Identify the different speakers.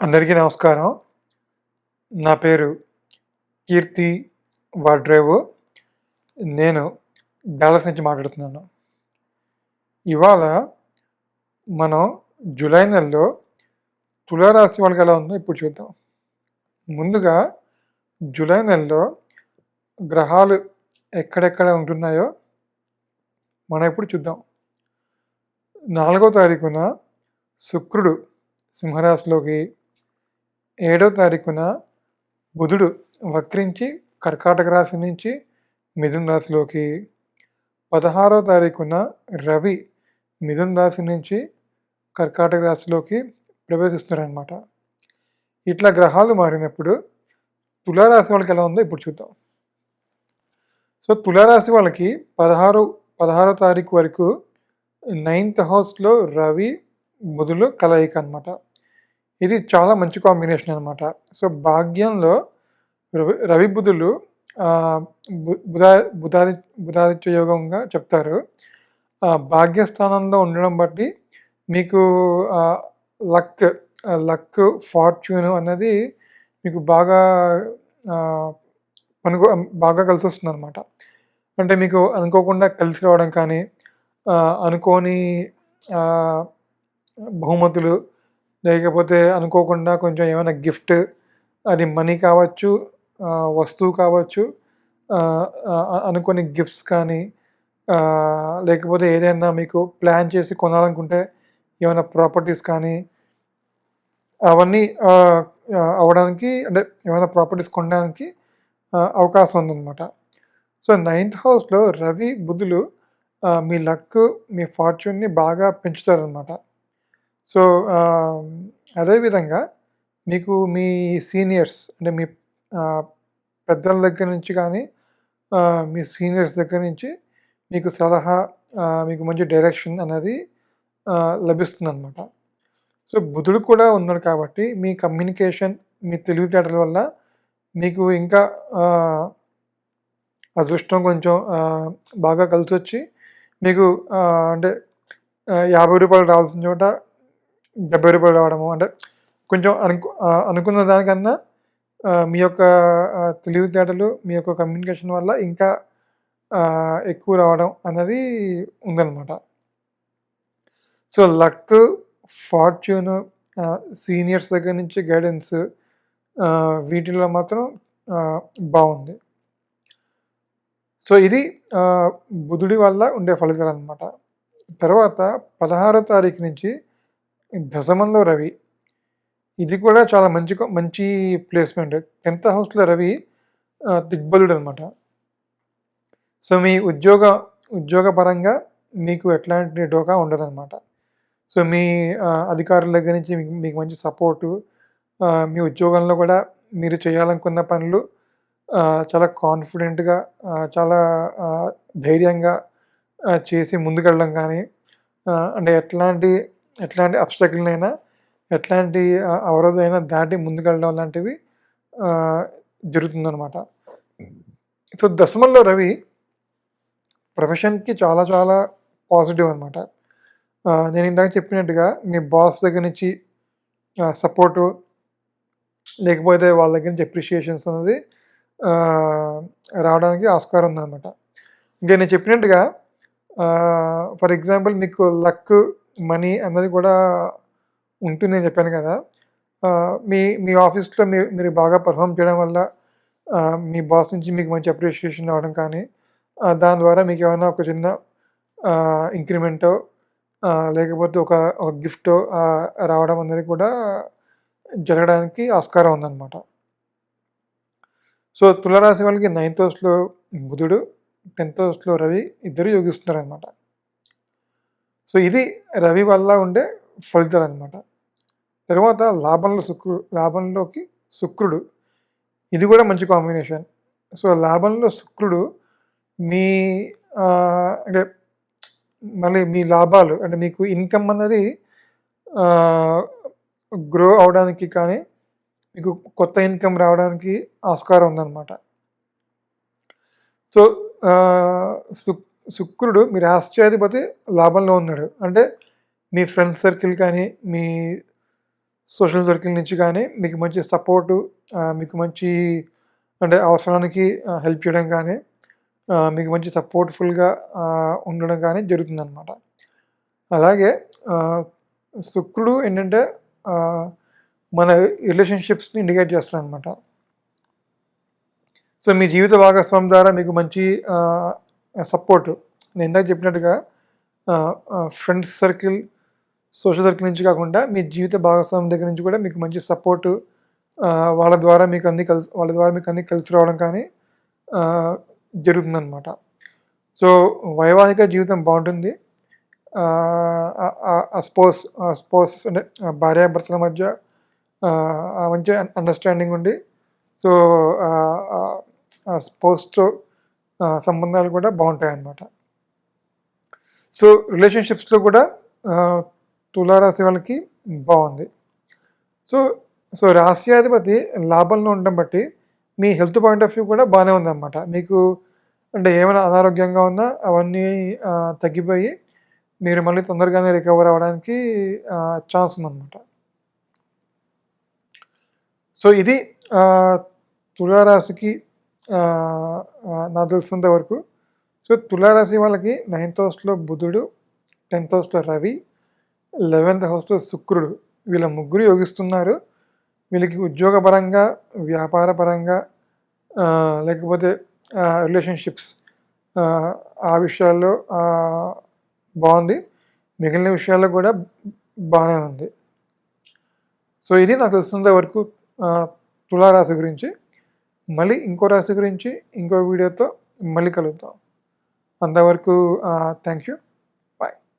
Speaker 1: అందరికీ నమస్కారం. నా పేరు కీర్తి వాడ్రేవు. నేను డాలస్ నుంచి మాట్లాడుతున్నాను. ఇవాళ మనం జూలై నెలలో తులారాశి వాళ్ళకి ఎలా ఉందో ఇప్పుడు చూద్దాం. ముందుగా జూలై నెలలో గ్రహాలు ఎక్కడెక్కడ ఉంటున్నాయో మనం ఇప్పుడు చూద్దాం. 4వ తారీఖున శుక్రుడు సింహరాశిలోకి, 7వ తారీఖున బుధుడు వక్రించి కర్కాటక రాశి నుంచి మిథున రాశిలోకి, 16వ తారీఖున రవి మిథున రాశి నుంచి కర్కాటక రాశిలోకి ప్రవేశిస్తున్నారనమాట. ఇట్లా గ్రహాలు మారినప్పుడు తులారాశి వాళ్ళకి ఎలా ఉందో ఇప్పుడు చూద్దాం. సో తులారాశి వాళ్ళకి 16వ తారీఖు వరకు 9th హౌస్లో రవి బుధులు కలయిక అనమాట. ఇది చాలా మంచి కాంబినేషన్ అనమాట. సో భాగ్యంలో రవి బుధులు బుధాదిత్య యోగంగా చెప్తారు. భాగ్యస్థానంలో ఉండడం బట్టి మీకు లక్ ఫార్చ్యూన్ అన్నది మీకు బాగా కలిసి వస్తుంది అనమాట. అంటే మీకు అనుకోకుండా కలిసి రావడం కానీ, అనుకోని బహుమతులు, లేకపోతే అనుకోకుండా కొంచెం ఏమైనా గిఫ్ట్, అది మనీ కావచ్చు, వస్తువు కావచ్చు, అనుకోని గిఫ్ట్స్ కానీ, లేకపోతే ఏదైనా మీకు ప్లాన్ చేసి కొనాలనుకుంటే ఏమైనా ప్రాపర్టీస్ కానీ, అవన్నీ అవ్వడానికి, అంటే ఏమైనా ప్రాపర్టీస్ కొనడానికి అవకాశం ఉందన్నమాట. సో 9th హౌస్లో రవి బుధులు మీ లక్, మీ ఫార్చ్యూన్ని బాగా పెంచుతారనమాట. సో అదేవిధంగా మీకు మీ సీనియర్స్, అంటే మీ పెద్దల దగ్గర నుంచి కానీ, మీ సీనియర్స్ దగ్గర నుంచి మీకు సలహా, మీకు మంచి డైరెక్షన్ అనేది లభిస్తుందన్నమాట. సో బుధుడు కూడా ఉన్నాడు కాబట్టి మీ కమ్యూనికేషన్, మీ తెలివితేటల వల్ల మీకు ఇంకా అదృష్టం కొంచెం బాగా కలిసి వచ్చి మీకు అంటే రూ. 50 రావాల్సిన చోట రూ. 70 రావడము, అంటే కొంచెం అనుకున్న దానికన్నా మీ యొక్క తెలివితేటలు, మీ యొక్క కమ్యూనికేషన్ వల్ల ఇంకా ఎక్కువ రావడం అన్నది ఉందన్నమాట. సో లక్, ఫార్చ్యూన్, సీనియర్స్ దగ్గర నుంచి గైడెన్స్, వీటిలో మాత్రం బాగుంది. సో ఇది బుధుడి వల్ల ఉండే ఫలితాలు అనమాట. తర్వాత 16వ తారీఖు నుంచి దశమంలో రవి, ఇది కూడా చాలా మంచి ప్లేస్మెంట్. 10th హౌస్లో రవి దిగ్బలుడు అనమాట. సో మీ ఉద్యోగపరంగా మీకు ఎట్లాంటి డోకా ఉండదన్నమాట. సో మీ అధికారుల దగ్గర నుంచి మీకు మంచి సపోర్టు, మీ ఉద్యోగంలో కూడా మీరు చేయాలనుకున్న పనులు చాలా కాన్ఫిడెంట్గా, చాలా ధైర్యంగా చేసి ముందుకెళ్ళడం కానీ, అంటే ఎట్లాంటి అబ్స్టకిల్నైనా, ఎట్లాంటి అవరోధమైనా దాటి ముందుకెళ్ళడం లాంటివి జరుగుతుందన్నమాట. సో దశమంలో రవి ప్రొఫెషన్కి చాలా చాలా పాజిటివ్ అనమాట. నేను ఇందాక చెప్పినట్టుగా మీ బాస్ దగ్గర నుంచి సపోర్టు, లేకపోతే వాళ్ళ దగ్గర నుంచి అప్రిషియేషన్స్ అనేది రావడానికి ఆస్కారం ఉందన్నమాట. ఇంకా నేను చెప్పినట్టుగా ఫర్ ఎగ్జాంపుల్ మీకు లక్, మనీ అన్నది కూడా ఉంటుందని చెప్పాను కదా. మీ ఆఫీస్లో మీరు బాగా పర్ఫామ్ చేయడం వల్ల మీ బాస్ నుంచి మీకు మంచి అప్రిషియేషన్ రావడం కానీ, దాని ద్వారా మీకు ఏమైనా ఒక చిన్న ఇంక్రిమెంటో, లేకపోతే ఒక గిఫ్టో రావడం అనేది కూడా జరగడానికి ఆస్కారం ఉందన్నమాట. సో తులారాశి వాళ్ళకి 9th హౌస్లో బుధుడు, 10th హౌస్లో రవి ఇద్దరు యోగిస్తున్నారనమాట. సో ఇది రవి వల్ల ఉండే ఫలితాలు అనమాట. తర్వాత లాభంలోకి శుక్రుడు, ఇది కూడా మంచి కాంబినేషన్. సో లాభంలో శుక్రుడు మీ అంటే మళ్ళీ మీ లాభాలు, అంటే మీకు ఇన్కమ్ అన్నది గ్రో అవడానికి కానీ, మీకు కొత్త ఇన్కమ్ రావడానికి ఆస్కారం ఉందన్నమాట. సో శుక్రుడు మీ రాష్ట్రాధిపతి లాభంలో ఉన్నాడు. అంటే మీ ఫ్రెండ్ సర్కిల్ కానీ, మీ సోషల్ సర్కిల్ నుంచి కానీ మీకు మంచి సపోర్టు, మీకు మంచి అంటే అవసరానికి హెల్ప్ చేయడం కానీ, మీకు మంచి సపోర్ట్‌ఫుల్‌గా ఉండడం కానీ జరుగుతుందనమాట. అలాగే శుక్రుడు ఏంటంటే మన రిలేషన్‌షిప్స్‌ని ఇండికేట్ చేస్తాడనమాట. సో, మీ జీవిత భాగస్వామి ద్వారా మీకు మంచి సపోర్టు, నేను ఇందాక చెప్పినట్టుగా ఫ్రెండ్స్ సర్కిల్, సోషల్ సర్కిల్ నుంచి కాకుండా మీ జీవిత భాగస్వామి దగ్గర నుంచి కూడా మీకు మంచి సపోర్టు, వాళ్ళ ద్వారా మీకు అన్నీ కలిసి రావడం కానీ జరుగుతుందనమాట. సో, వైవాహిక జీవితం బావుంటుంది. స్పౌసెస్ అంటే భార్యాభర్తల మధ్య మంచి అండర్‌స్టాండింగ్ ఉండి, సో, స్పౌస్‌తో సంబంధాలు కూడా బావుంటాయన్నమాట. సో, రిలేషన్‌షిప్స్‌లో కూడా తులారాశి వాళ్ళకి బావుంది. సో, రాశ్యాధిపతి లాభంలో ఉండడం బట్టి మీ హెల్త్ పాయింట్ ఆఫ్ వ్యూ కూడా బానే ఉందన్నమాట. మీకు అంటే ఏమైనా అనారోగ్యంగా ఉన్నా అవన్నీ తగ్గిపోయి మీరు మళ్ళీ తొందరగానే రికవర్ అవ్వడానికి ఛాన్స్ ఉందన్నమాట. సో, ఇది తులారాశికి నాకు తెలిసినంత వరకు. సో, తులారాశి వాళ్ళకి 9th హౌస్‌లో బుధుడు, 10th హౌస్‌లో రవి, 11th హౌస్‌లో శుక్రుడు, వీళ్ళ ముగ్గురు యోగిస్తున్నారు. వీళ్ళకి ఉద్యోగపరంగా, వ్యాపారపరంగా, లేకపోతే రిలేషన్‌షిప్స్, ఆ విషయాల్లో బావుంది. మిగిలిన విషయాల్లో కూడా బానే ఉంది. సో, ఇది నాకు తెలిసినంత వరకు తులారాశి గురించి. మళ్ళీ ఇంకో రాశి గురించి ఇంకో వీడియోతో మళ్ళీ కలుద్దాం. అంతవరకు థ్యాంక్ యూ.